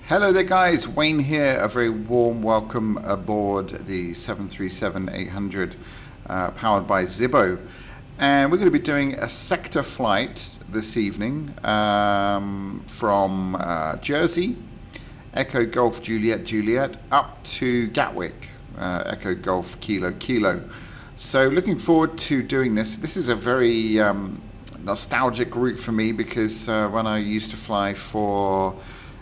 Hello there guys, Wayne here. A very warm welcome aboard the 737-800 powered by Zibo. And we're going to be doing a sector flight this evening from Jersey, Echo Golf Juliet Juliet, up to Gatwick, Echo Golf Kilo Kilo. So looking forward to doing this. This is a very nostalgic route for me because when I used to fly for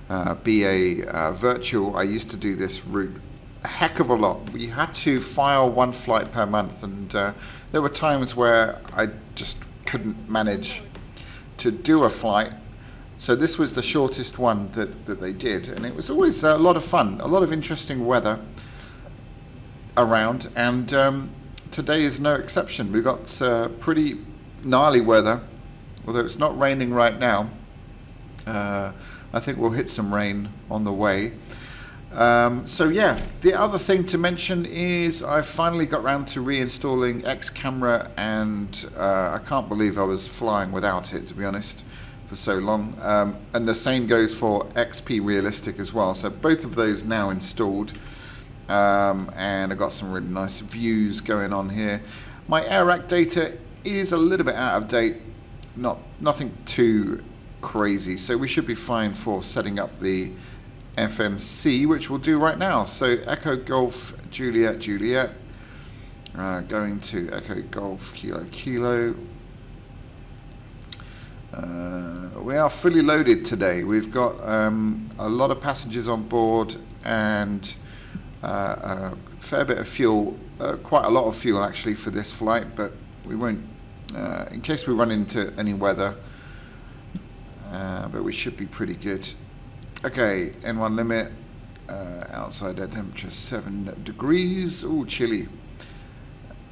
BA Virtual, I used to do this route a heck of a lot. We had to file one flight per month, and there were times where I just couldn't manage to do a flight. So this was the shortest one that they did, and it was always a lot of fun, a lot of interesting weather around, and today is no exception. We've got pretty gnarly weather, although it's not raining right now. I think we'll hit some rain on the way. So yeah, the other thing to mention is I finally got around to reinstalling X camera, and I can't believe I was flying without it, to be honest, for so long. And the same goes for XP Realistic as well. So both of those now installed, and I've got some really nice views going on here. My AirRack data is a little bit out of date, nothing too crazy, so we should be fine for setting up the FMC, which we'll do right now. So Echo Golf Juliet Juliet, going to Echo Golf Kilo Kilo. We are fully loaded today. We've got a lot of passengers on board and a fair bit of fuel, quite a lot of fuel actually for this flight, but we won't, in case we run into any weather, but we should be pretty good. Okay, N1 limit, outside air temperature 7 degrees, ooh, chilly.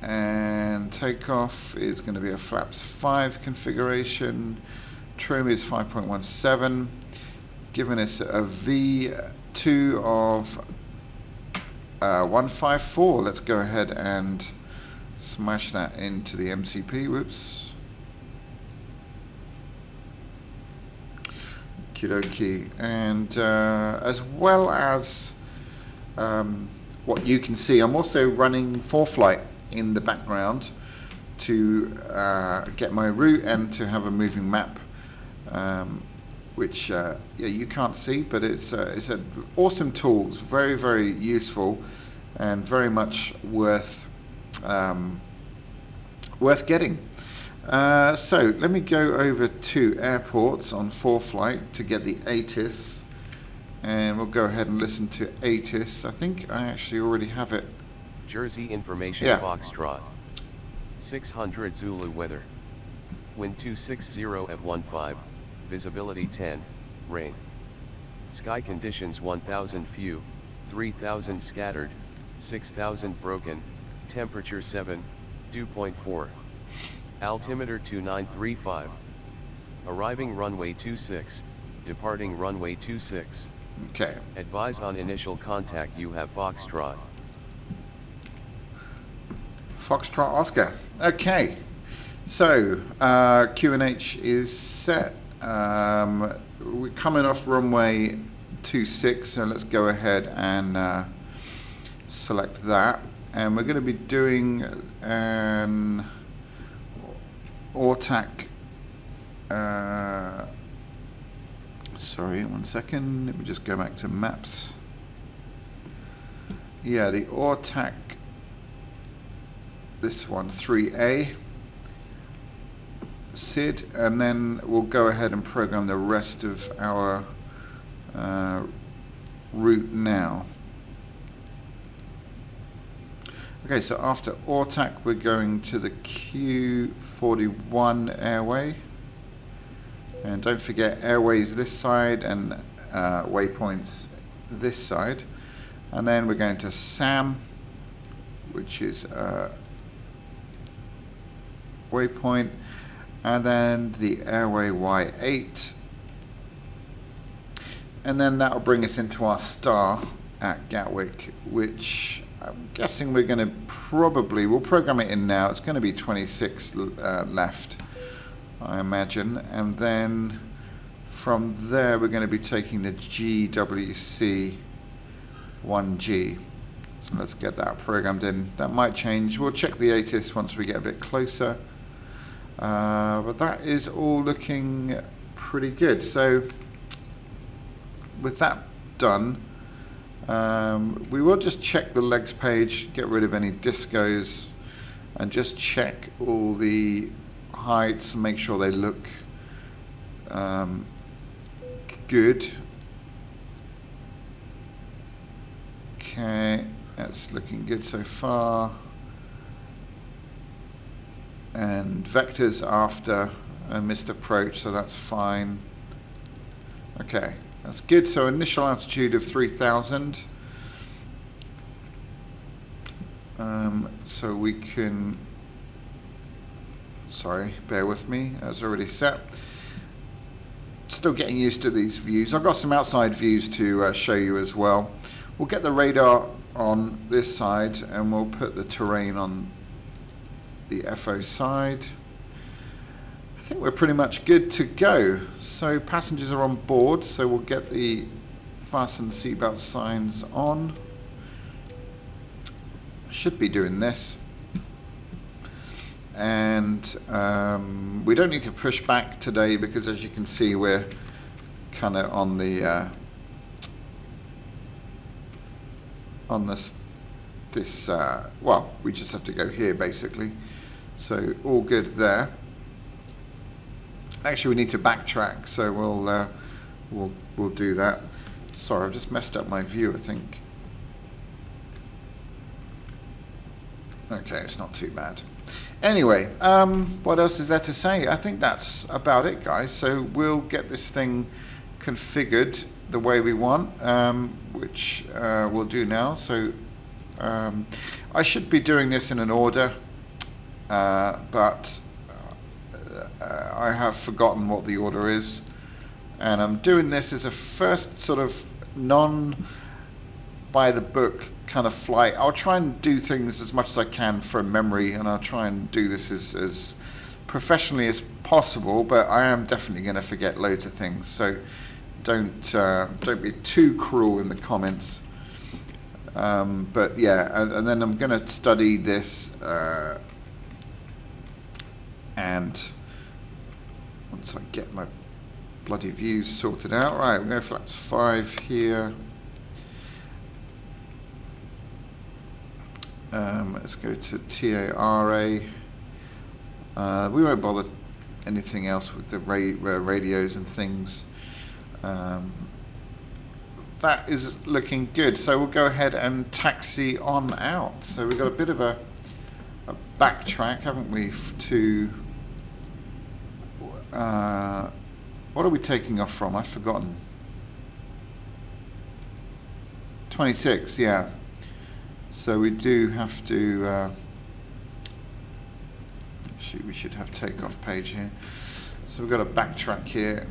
And takeoff is going to be a flaps 5 configuration. Trim is 5.17, giving us a V2 of 154. Let's go ahead and smash that into the MCP, whoops. Okie, and as well as what you can see, I'm also running ForeFlight in the background to get my route and to have a moving map, which yeah, you can't see, but it's an awesome tool. It's very, very useful and very much worth getting. So let me go over to airports on ForeFlight to get the ATIS, and we'll go ahead and listen to ATIS. I think I actually already have it. Jersey information, yeah. Foxtrot 600 Zulu weather, wind 260 at 15, visibility 10, rain, sky conditions 1000 few, 3000 scattered, 6000 broken, temperature 7, dew point 4. Altimeter 2935. Arriving runway 26, departing runway 26. Okay. Advise on initial contact you have Foxtrot. Foxtrot Oscar. Okay. So QNH is set. We're coming off runway 26, so let's go ahead and select that. And we're going to be doing an ORTAC, sorry, 1 second, let me just go back to maps. Yeah, the ORTAC, this one, 3A, SID, and then we'll go ahead and program the rest of our route now. Okay, so after ORTAC, we're going to the Q41 airway. And don't forget, airways this side and waypoints this side. And then we're going to SAM, which is waypoint. And then the airway Y8. And then that will bring us into our star at Gatwick, which I'm guessing we're going to we'll program it in now. It's going to be 26 left, I imagine. And then From there, we're going to be taking the GWC 1G. So let's get that programmed in. That might change. We'll check the ATIS once we get a bit closer. But that is all looking pretty good. So with that done, we will just check the legs page, get rid of any discos, and just check all the heights and make sure they look good. Okay, that's looking good so far. And vectors after a missed approach, so that's fine. Okay, that's good. So initial altitude of 3,000. So we can, sorry, bear with me, that's already set. Still getting used to these views. I've got some outside views to show you as well. We'll get the radar on this side and we'll put the terrain on the FO side. I think we're pretty much good to go. So passengers are on board, so we'll get the fasten seatbelt signs on. Should be doing this. And we don't need to push back today because, as you can see, we're kind of on the well, we just have to go here basically. So all good there. Actually, we need to backtrack, so we'll do that. Sorry, I've just messed up my view, I think. Okay, it's not too bad. Anyway, what else is there to say? I think that's about it, guys. So we'll get this thing configured the way we want, which we'll do now. So I should be doing this in an order, but I have forgotten what the order is, and I'm doing this as a first sort of non-by-the-book kind of flight. I'll try and do things as much as I can from memory, and I'll try and do this as professionally as possible, but I am definitely going to forget loads of things, so don't be too cruel in the comments. But yeah, and then I'm going to study this, and once I get my bloody views sorted out, right, we're going to flaps 5 here. Let's go to TARA. We won't bother anything else with the radios and things. That is looking good. So we'll go ahead and taxi on out. So we've got a bit of a backtrack, haven't we, to... what are we taking off from? I've forgotten. 26, yeah. So we do have to, we should have takeoff page here. So we've got a backtrack here.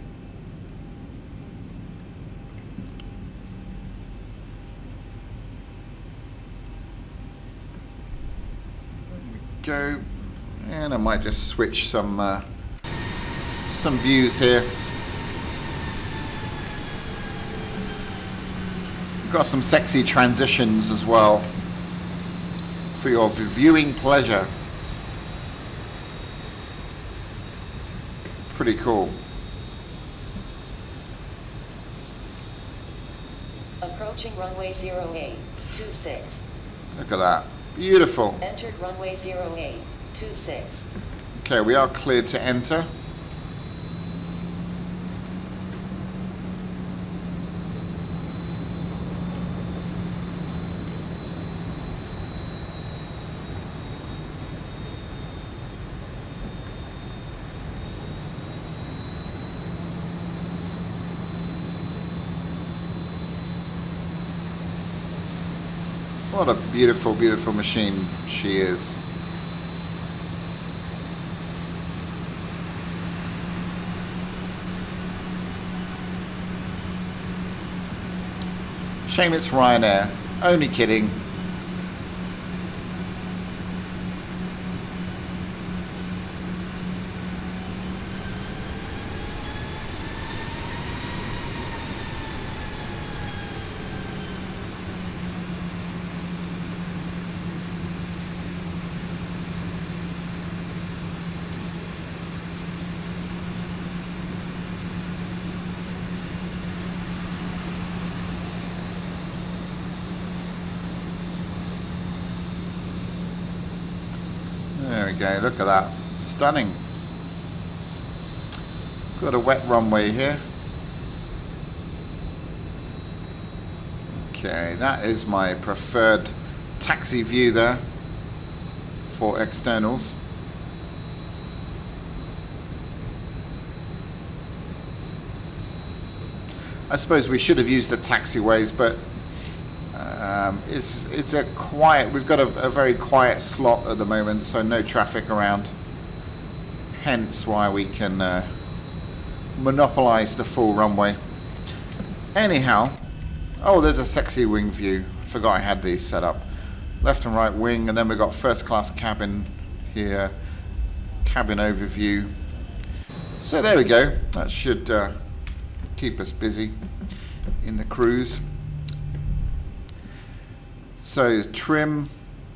There we go. And I might just switch some views here. We've got some sexy transitions as well for your viewing pleasure. Pretty cool. Approaching runway 0826. Look at that. Beautiful. Entered runway 0826. Okay, we are cleared to enter. What a beautiful, beautiful machine she is. Shame it's Ryanair. Only kidding. we go. Look at that. Stunning. Got a wet runway here. Okay, that is my preferred taxi view there for externals. I suppose we should have used the taxiways, but it's a quiet. We've got a very quiet slot at the moment, so no traffic around. Hence why we can monopolize the full runway. Anyhow, oh, there's a sexy wing view. Forgot I had these set up. Left and right wing, and then we've got first class cabin here. Cabin overview. So there we go. That should keep us busy in the cruise. So trim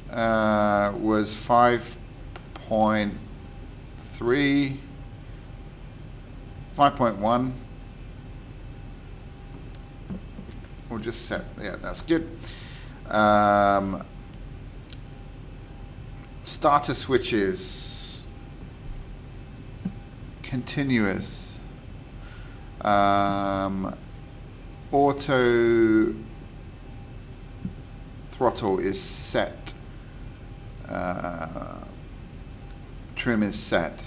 was 5.3, 5.1. We'll just set, yeah, that's good. Starter switches, continuous, auto throttle is set, trim is set,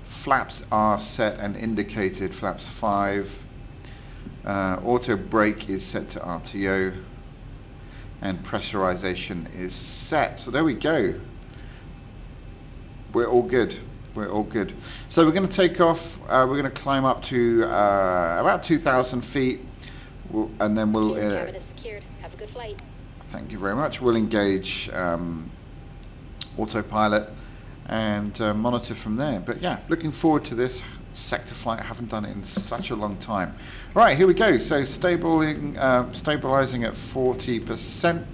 flaps are set and indicated, flaps 5, auto brake is set to RTO, and pressurization is set. So there we go. We're all good. We're all good. So we're going to take off. We're going to climb up to about 2,000 feet, and then we'll. Cabin is secured. Have a good flight. Thank you very much. We'll engage autopilot and monitor from there. But yeah, looking forward to this sector flight. I haven't done it in such a long time. Right, here we go. So stabilizing at 40%,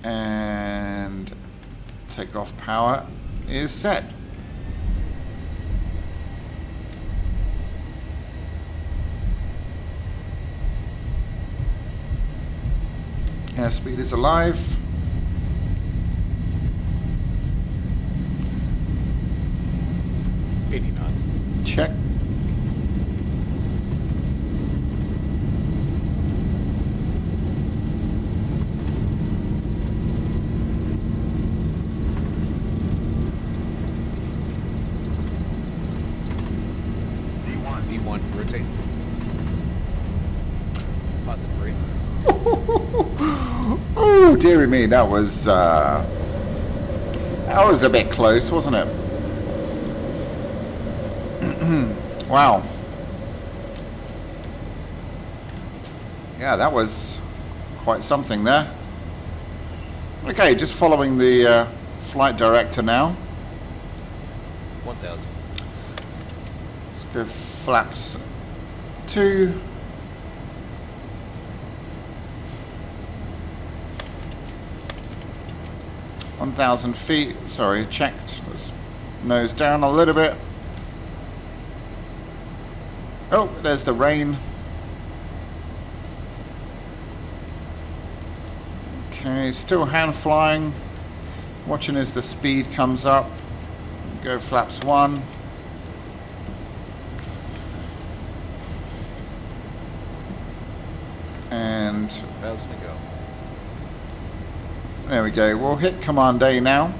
and takeoff power is set. Airspeed is alive. Check. V1, rotate. Positive rate. Oh, dearie me, that was a bit close, wasn't it? Wow. Yeah, that was quite something there. Okay, just following the flight director now. 1,000. Let's go flaps 2. (1,000 feet). Sorry, checked. Let's nose down a little bit. Oh, there's the rain. Okay, still hand flying. Watching as the speed comes up. Go flaps 1. And 1,000 to go. there we go. We'll hit Command A now.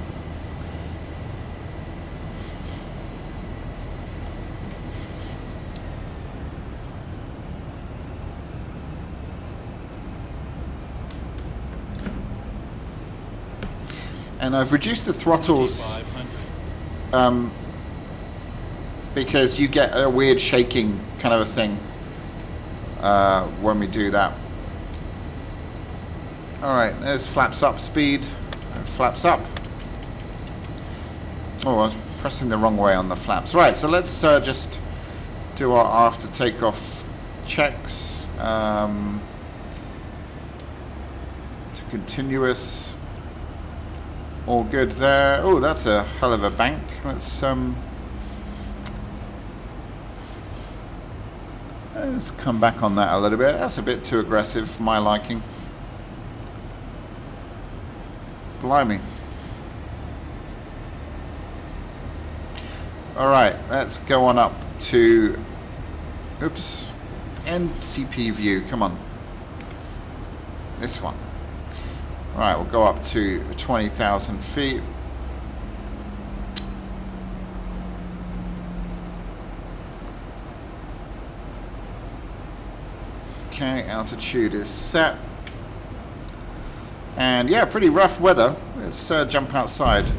And I've reduced the throttles because you get a weird shaking kind of a thing when we do that. Alright, there's flaps up speed. Flaps up. Oh, I was pressing the wrong way on the flaps. Right, so let's just do our after takeoff checks. To continuous. All good there. Oh, that's a hell of a bank. Let's come back on that a little bit. That's a bit too aggressive for my liking. Blimey. Alright, let's go on up to, oops, NCP view, come on. This one. Alright, we'll go up to 20,000 feet. Okay, altitude is set. And yeah, pretty rough weather. Let's jump outside.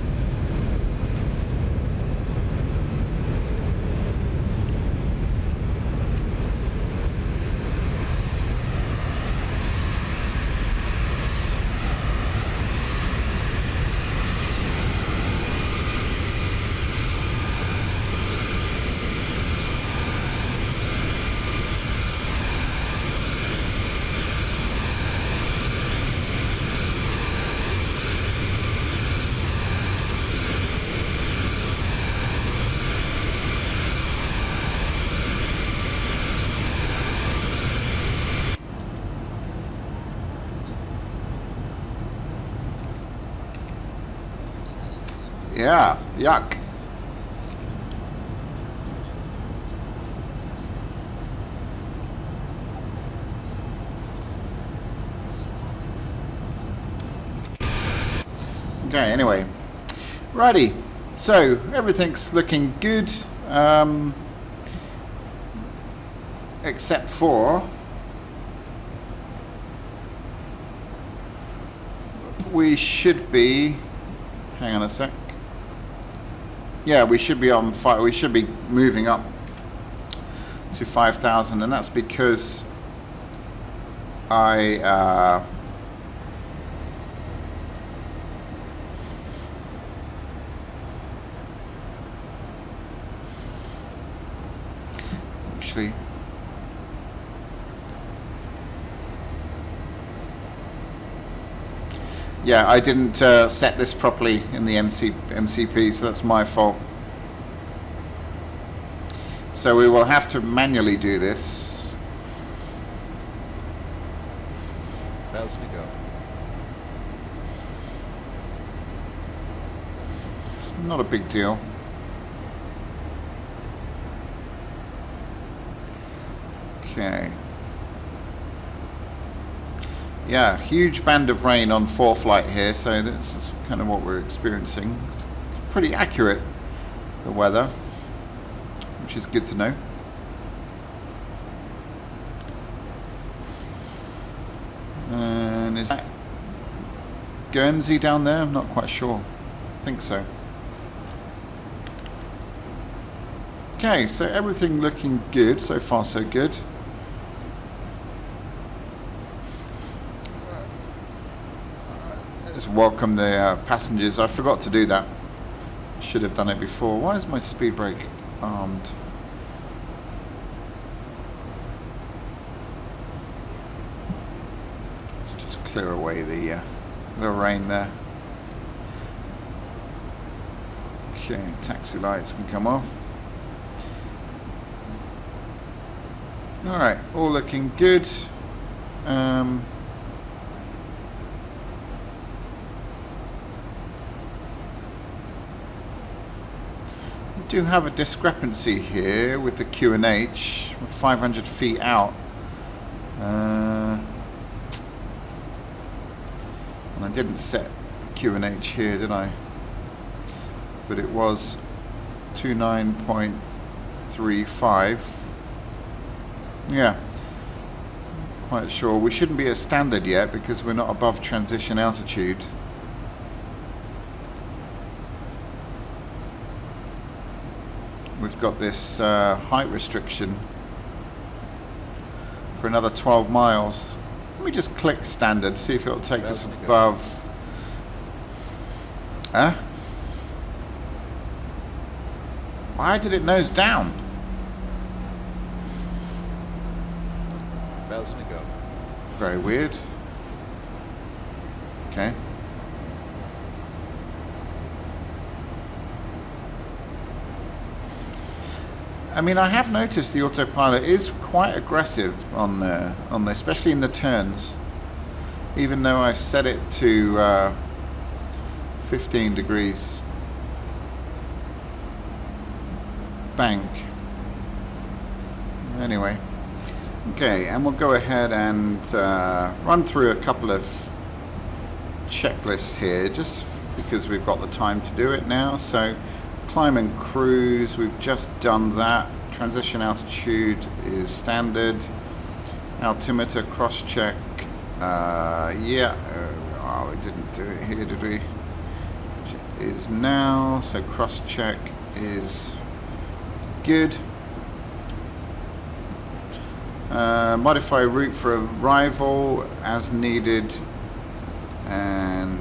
Yeah, yuck. Okay, anyway. Righty. So, everything's looking good. Except for we should be, hang on a sec. Yeah, we should be on fire. We should be moving up to 5,000, and that's because I actually yeah, I didn't set this properly in the MCP, so that's my fault. So we will have to manually do this. 1,000 to go. It's not a big deal. Okay. Yeah, huge band of rain on ForeFlight here, so this is kind of what we're experiencing. It's pretty accurate, the weather, which is good to know. And is that Guernsey down there? I'm not quite sure. I think so. Okay, so everything looking good, so far so good. Let's welcome the passengers. I forgot to do that. Should have done it before. Why is my speed brake armed? Let's just clear away the rain there. Okay, taxi lights can come off. Alright, all looking good. We do have a discrepancy here with the QNH. We're 500 feet out. And I didn't set QNH here, did I? But it was 29.35. Yeah, quite sure. We shouldn't be at standard yet because we're not above transition altitude. We've got this height restriction for another 12 miles. Let me just click standard, see if it'll take us above. Huh? Why did it nose down? 1,000 to go. Very weird. Okay. I mean, I have noticed the autopilot is quite aggressive on there, especially in the turns. Even though I've set it to 15 degrees. Bank. Anyway. Okay, and we'll go ahead and run through a couple of checklists here, just because we've got the time to do it now. So, climb and cruise, we've just done that. Transition altitude is standard. Altimeter cross-check, yeah, we didn't do it here, did we? Is now, so cross-check is good. Modify route for arrival as needed, and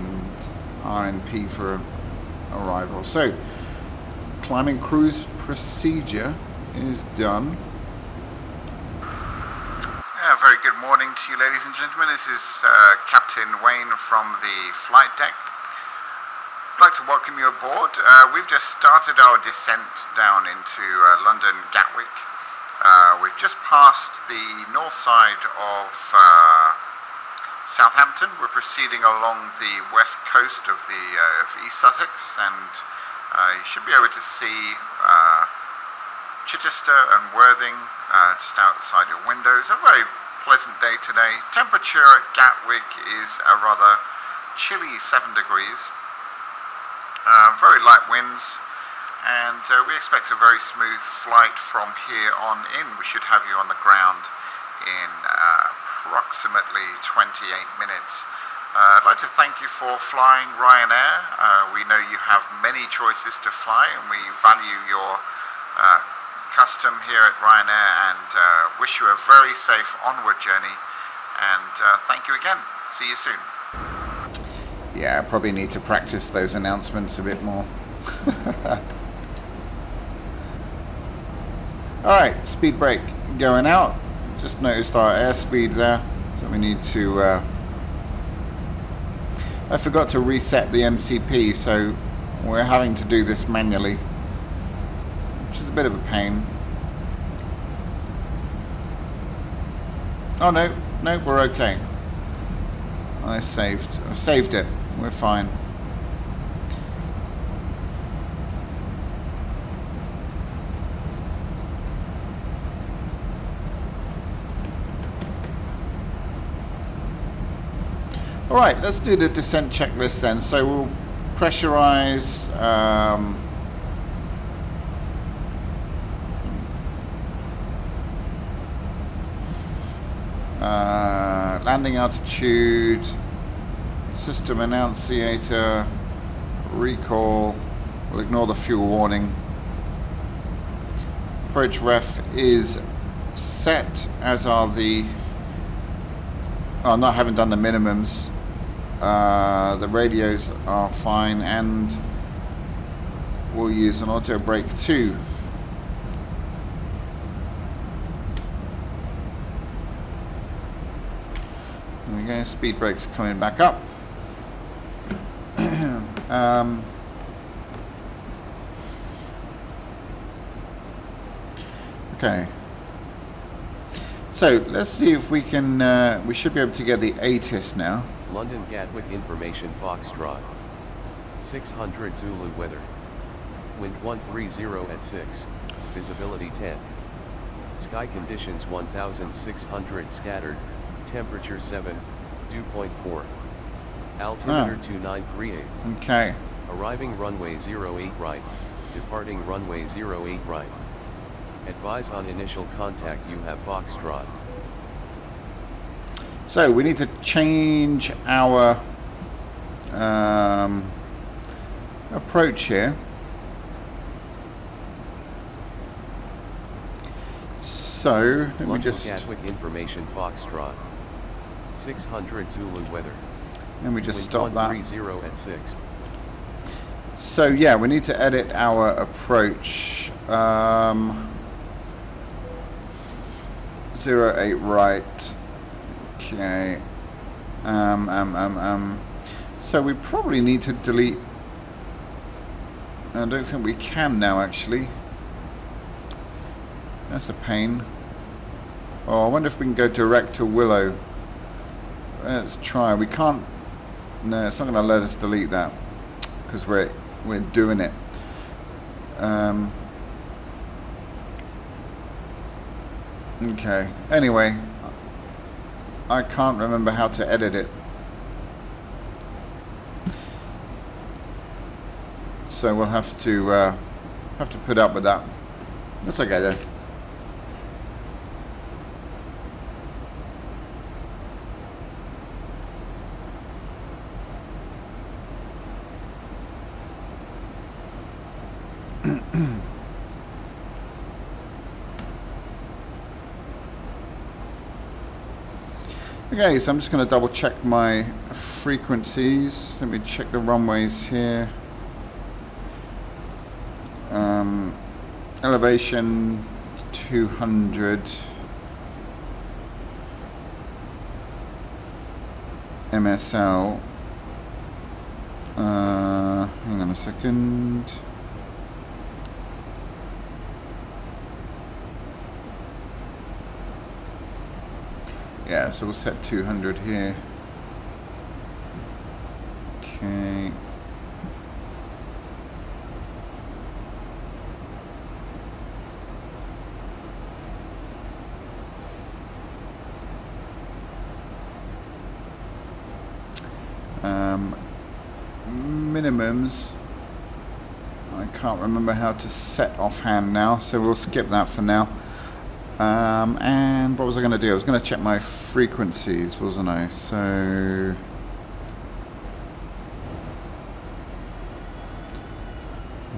RNP for arrival. So, climbing cruise procedure is done. Very good morning to you, ladies and gentlemen. This is Captain Wayne from the flight deck. I'd like to welcome you aboard. We've just started our descent down into London Gatwick. We've just passed the north side of Southampton. We're proceeding along the west coast of East Sussex, and you should be able to see Chichester and Worthing just outside your windows. A very pleasant day today. Temperature at Gatwick is a rather chilly 7 degrees. Very light winds, and we expect a very smooth flight from here on in. We should have you on the ground in approximately 28 minutes. I'd like to thank you for flying Ryanair. We know you have many choices to fly, and we value your custom here at Ryanair, and wish you a very safe onward journey, and thank you again. See you soon. Yeah, I probably need to practice those announcements a bit more. Alright, speed brake going out. Just noticed our airspeed there, so we need to I forgot to reset the MCP, so we're having to do this manually, which is a bit of a pain. Oh no, we're okay. I saved it. We're fine. Alright, let's do the descent checklist then. So we'll pressurize, landing altitude, system annunciator, recall. We'll ignore the fuel warning. Approach ref is set, as are the... Oh, I haven't done the minimums. The radios are fine, and we'll use an auto brake too. There we go, speed brakes coming back up. Okay. So let's see if we can, we should be able to get the ATIS now. London Gatwick Information Foxtrot. 600 Zulu weather. Wind 130 at 6, visibility 10. Sky conditions 1600 scattered, temperature 7, dew point 4. Altimeter 2938. Okay. Arriving runway 08 right, departing runway 08 right. Advise on initial contact you have Foxtrot. So we need to change our approach here. So let me just... Gatwick Information Foxtrot. 600 Zulu weather. Let me just Wind stop that. 130 at 6. So yeah, we need to edit our approach. 08 right. Okay. So we probably need to delete. I don't think we can now, actually. That's a pain. Oh, I wonder if we can go direct to Willow. Let's try. We can't. No, it's not going to let us delete that. because we're doing it. Okay. Anyway, I can't remember how to edit it, so we'll have to put up with that. That's okay though. Okay, so I'm just going to double check my frequencies. Let me check the runways here. Elevation 200. MSL. Hang on a second. Yeah, so we'll set 200 here. Okay. Minimums. I can't remember how to set offhand now, so we'll skip that for now. And what was I going to do? I was going to check my frequencies, wasn't I? So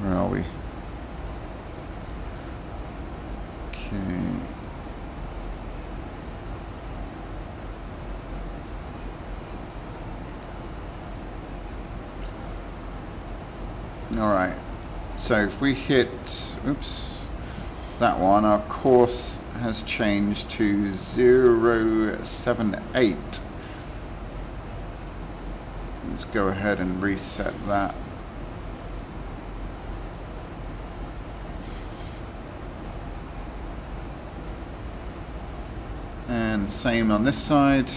where are we? Okay. All right. So if we hit, oops, that one, our course has changed to 078. Let's go ahead and reset that. And same on this side.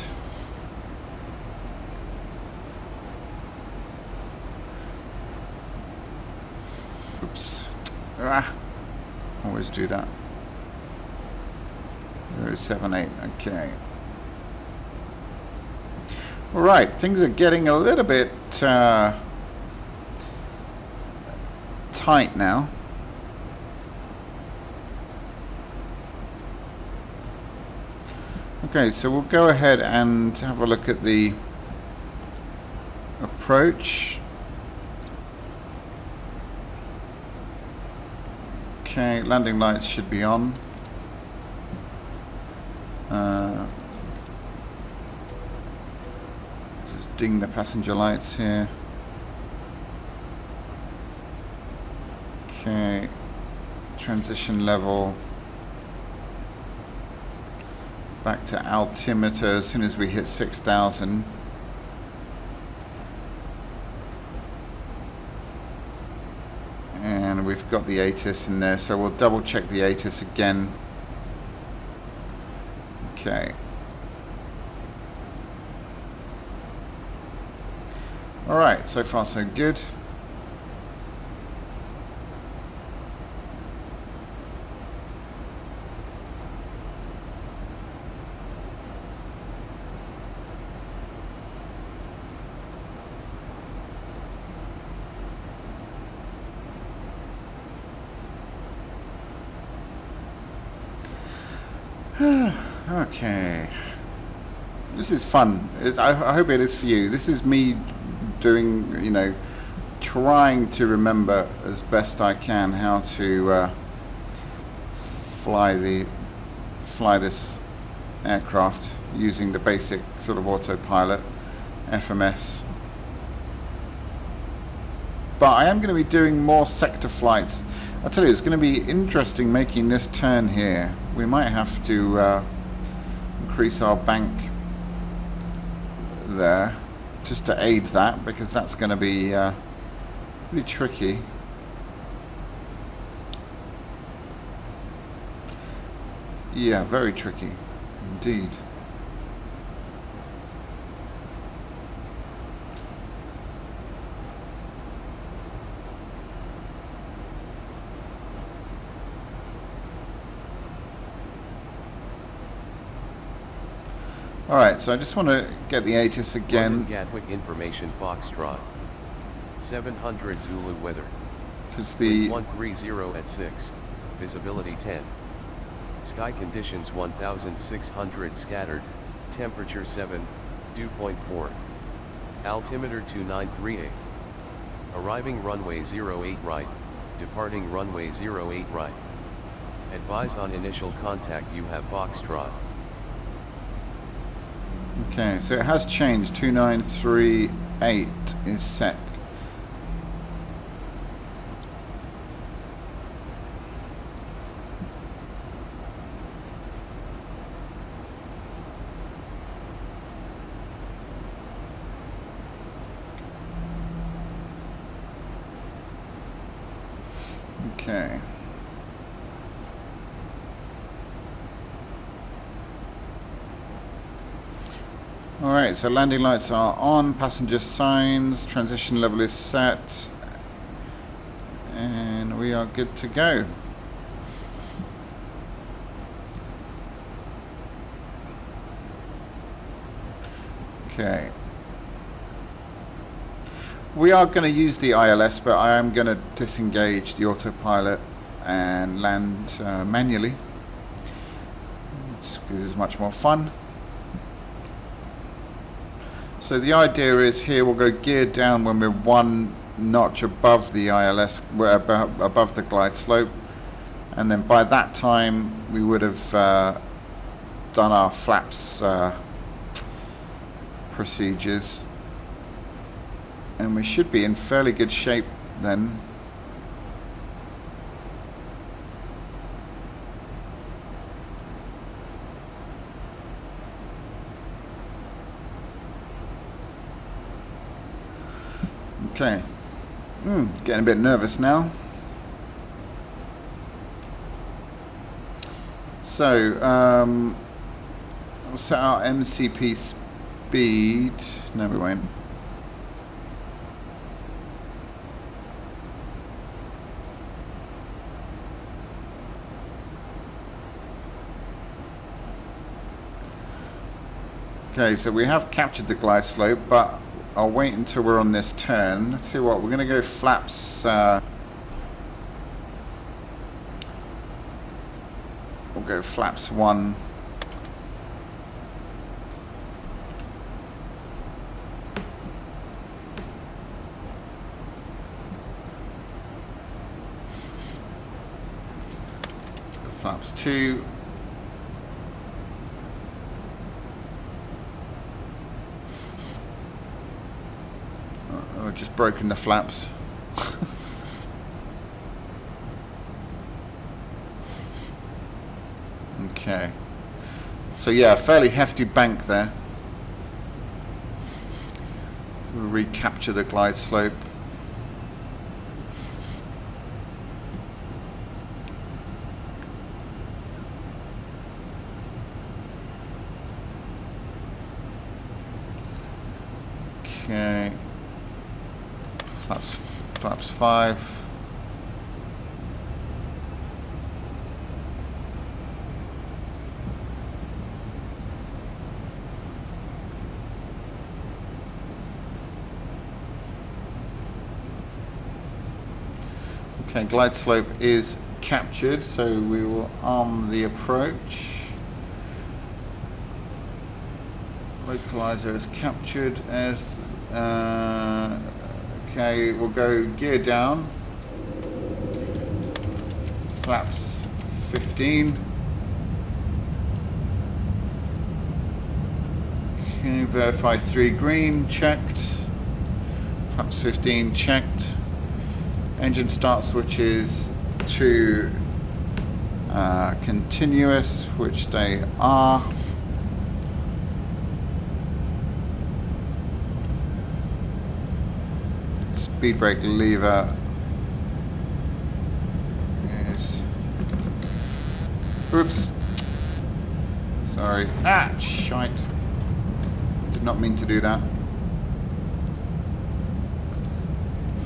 Oops. Always do that. 078, okay. Alright, things are getting a little bit tight now. Okay, so we'll go ahead and have a look at the approach. Okay, landing lights should be on. Just ding the passenger lights here. Okay, transition level. Back to altimeter as soon as we hit 6,000. And we've got the ATIS in there, so we'll double check the ATIS again. Okay. Alright, so far so good. Okay. This is fun. I hope it is for you. This is me doing, you know, trying to remember as best I can how to fly this aircraft using the basic sort of autopilot FMS. But I am going to be doing more sector flights. I'll tell you, it's going to be interesting making this turn here. We might have to increase our bank there just to aid that, because that's going to be pretty tricky. Yeah, very tricky indeed. Alright, so I just want to get the ATIS London again, Gatwick information Foxtrot. 700 Zulu weather. because Wind the 130 at 6. Visibility 10. Sky conditions 1600 scattered. Temperature 7, dew point 4. Altimeter 2938. Arriving runway 08 right. Departing runway 08 right. Advise on initial contact you have Foxtrot. Okay, so it has changed. 2938 is set. Okay. Alright, so landing lights are on, passenger signs, transition level is set, and we are good to go. Okay. We are going to use the ILS, but I am going to disengage the autopilot and land manually, just because it's much more fun. So the idea is here we'll go gear down when we're one notch above the ILS, above the glide slope, and then by that time we would have done our flaps procedures, and we should be in fairly good shape then. Okay, getting a bit nervous now. So, we'll set our MCP speed. No, we won't. Okay, so we have captured the glide slope, but I'll wait until we're on this turn. Let's see what, we're going to go flaps. We'll go flaps 1. Flaps 2. I've just broken the flaps. Okay. So yeah, fairly hefty bank there. We'll recapture the glide slope. Okay. Flaps 5. Okay, glide slope is captured, so we will arm the approach. Localizer is captured as okay, we'll go gear down. Flaps 15. Okay, verify 3 green, checked. Flaps 15 checked. Engine start switches to continuous, which they are. Speed brake lever is, oops, sorry, shite, did not mean to do that.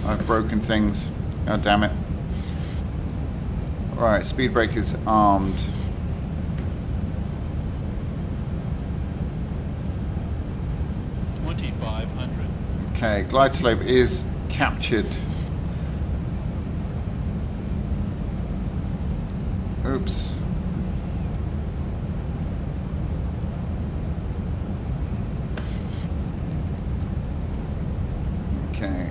I've broken things, god damn it. Alright, speed brake is armed. Okay, glide slope is captured. Oops. Okay.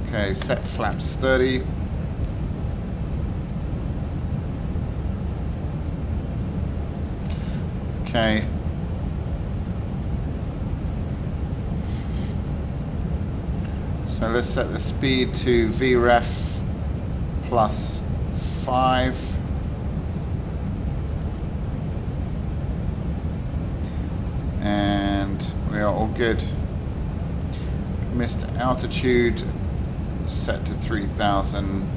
Okay, set flaps 30. Okay. So let's set the speed to VREF plus 5. And we are all good. Missed altitude set to 3,000.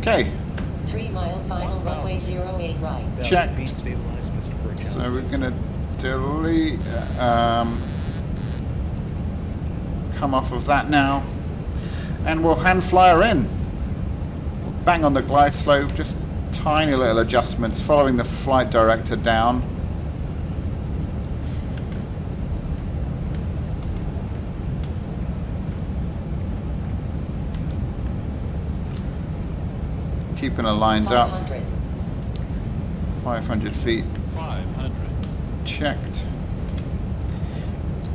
Okay. 3 mile final runway 08 right. Check. Feet stabilized, Mr. Bridge. So we're gonna delete, come off of that now, and we'll hand flyer in. Bang on the glide slope, just tiny little adjustments, following the flight director down. Keeping her lined up. 500. 500 feet 500. checked.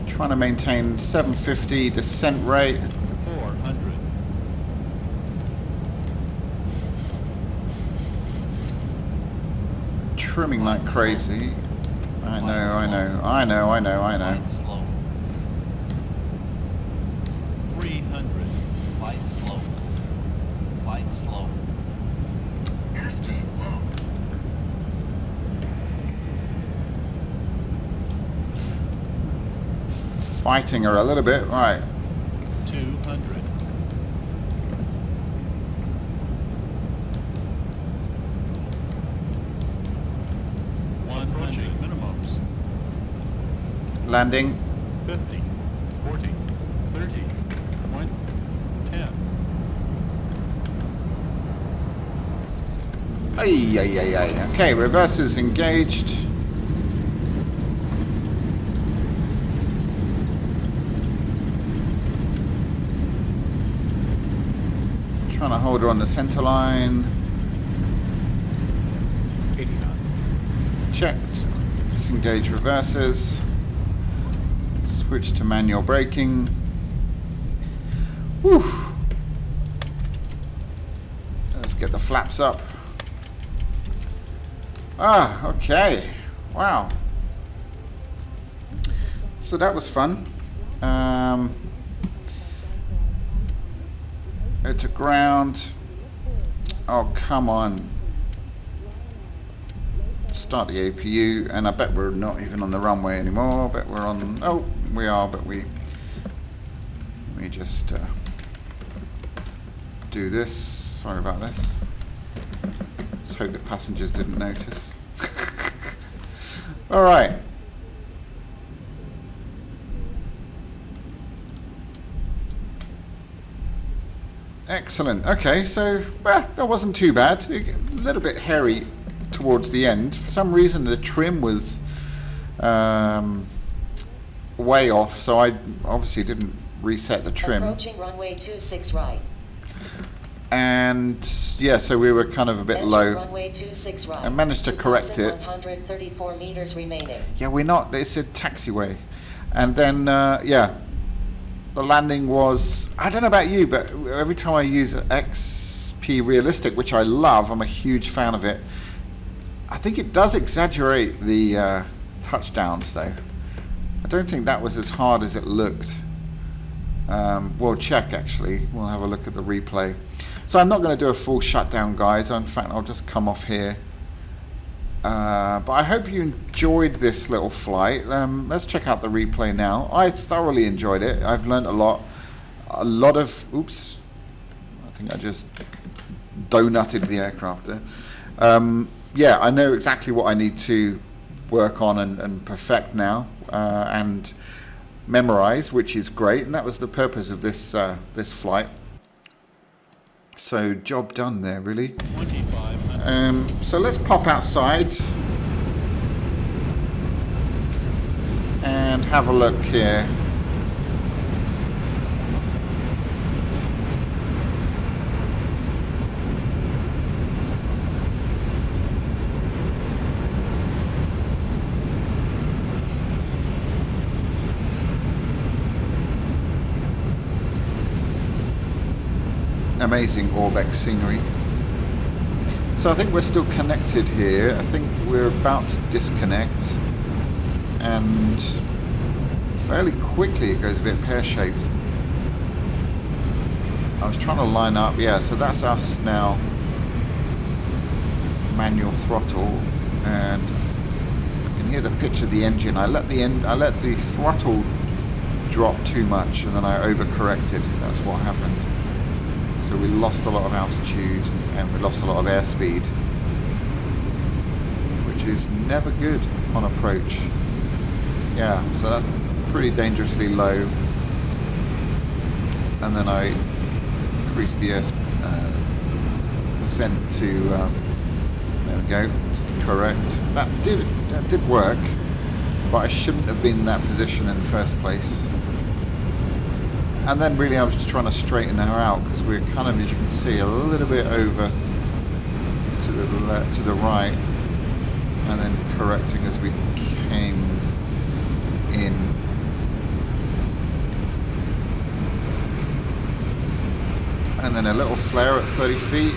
Trying to maintain 750 descent rate. 400. Trimming like crazy. I know. Slow. 300. Flight slow. Flight slow. Airspeed low. Fighting her a little bit. Right. 200. 100. Minimums. Landing. 50. 40. 30. 1. 10. Ay. Okay, reverses engaged. Trying to hold her on the center line. 80 knots. Checked. Disengage reverses. Switch to manual braking. Whew. Let's get the flaps up. Ah, okay. Wow. So that was fun. It's a ground. Oh, come on. Start the APU, and I bet we're not even on the runway anymore. I bet we're on. Oh, we are, but we just do this. Sorry about this. Let's hope the passengers didn't notice. All right. Excellent. Okay, so that wasn't too bad. A little bit hairy towards the end. For some reason, the trim was way off, so I obviously didn't reset the trim. Approaching runway 26 right. And yeah, so we were kind of a bit Enter low. runway 26 right. I managed to correct it. 134 meters remaining. Yeah, we're not. It's a taxiway. And then, yeah, the landing was, I don't know about you, but every time I use XP Realistic, which I love, I'm a huge fan of it, I think it does exaggerate the touchdowns, though. I don't think that was as hard as it looked. We'll check, actually. We'll have a look at the replay. So I'm not going to do a full shutdown, guys. In fact, I'll just come off here. But I hope you enjoyed this little flight. Let's check out the replay now. I thoroughly enjoyed it. I've learned a lot. A lot of... Oops. I think I just donutted the aircraft there. yeah, I know exactly what I need to work on and perfect now, and memorize, which is great, and that was the purpose of this this flight. So job done there, really. 2,500. So let's pop outside and have a look here. Amazing Orbeck scenery. So I think we're still connected here. I think we're about to disconnect, and fairly quickly it goes a bit pear-shaped. I was trying to line up, yeah, so that's us now. Manual throttle, and I can hear the pitch of the engine. I let the throttle drop too much, and then I overcorrected. That's what happened. So we lost a lot of altitude and we lost a lot of airspeed, which is never good on approach. Yeah, so that's pretty dangerously low. And then I increased the percent to there we go, to correct. That did work, but I shouldn't have been in that position in the first place. And then really I was just trying to straighten her out, because we're kind of, as you can see, a little bit over to the left, to the right, and then correcting as we came in. And then a little flare at 30 feet.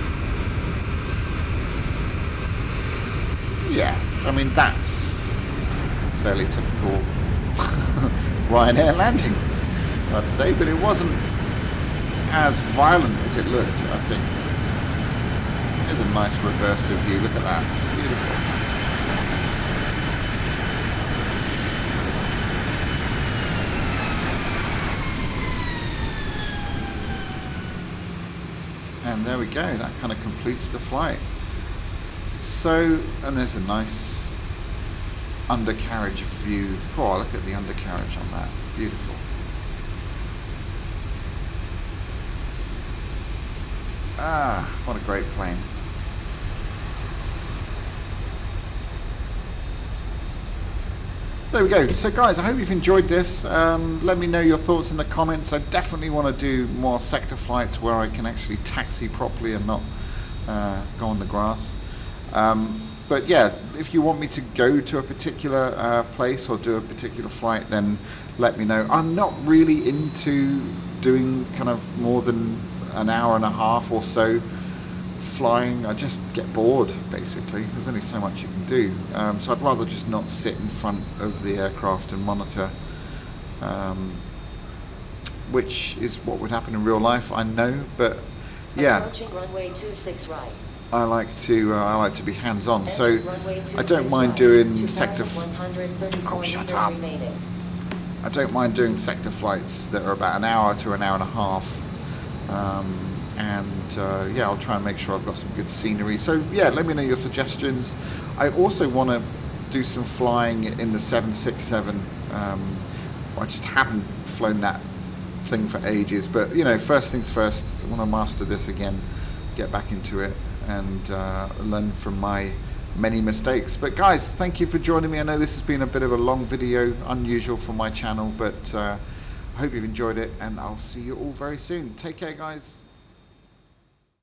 Yeah, I mean that's fairly typical Ryanair landing, I'd say, but it wasn't as violent as it looked, I think. There's a nice reverse of view, look at that, beautiful. And there we go, that kind of completes the flight. So, and there's a nice undercarriage view. Oh, look at the undercarriage on that, beautiful. Ah, what a great plane. There we go. So guys, I hope you've enjoyed this. Let me know your thoughts in the comments. I definitely want to do more sector flights where I can actually taxi properly and not go on the grass. But yeah, if you want me to go to a particular place or do a particular flight, then let me know. I'm not really into doing kind of more than an hour and a half or so flying. I just get bored, basically. There's only so much you can do. So I'd rather just not sit in front of the aircraft and monitor, which is what would happen in real life, I know, but yeah. Approaching runway 26 right. I like to be hands-on, so Enter runway I don't 26 mind right. doing sector. 2,134 Oh, shut meters up. remaining. I don't mind doing sector flights that are about an hour to an hour and a half, yeah, I'll try and make sure I've got some good scenery. So yeah, let me know your suggestions. I also want to do some flying in the 767. I just haven't flown that thing for ages, but you know, first things first, I want to master this again, get back into it, and learn from my many mistakes. But guys, thank you for joining me. I know this has been a bit of a long video, unusual for my channel, but I hope you've enjoyed it, and I'll see you all very soon. Take care, guys.